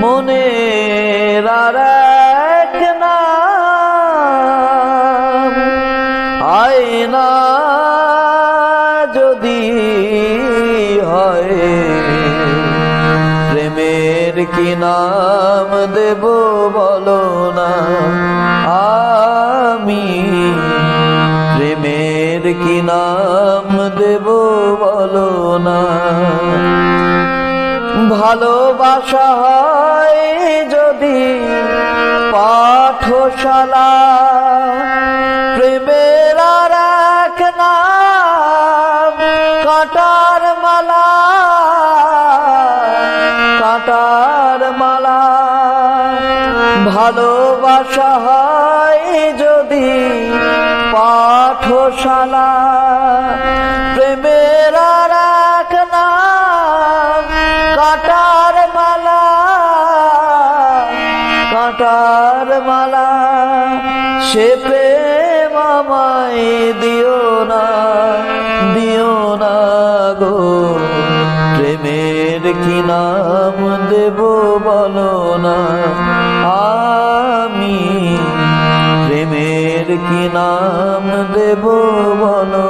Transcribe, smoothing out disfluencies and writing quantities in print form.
মনের আর এক নাম আয়না যদি হয়, প্রেমের কি নাম দেব বলো না। আমি প্রেমের কি নাম দেব বলো না। ভালোবাসা হয় যদি পাঠশালা, প্রেমের আর এক নাম কাঁটার মালা, কাঁটার মালা। ভালোবাসা হয় যদি পাঠশালা, প্রেমের আর এক নাম কাঁটার মালা, কাঁটার মালা। সে প্রেম আমায় দিও না, দিও না গো। প্রেমের কি নাম দেব বলো না। আমি প্রেমের কি নাম দেব বলো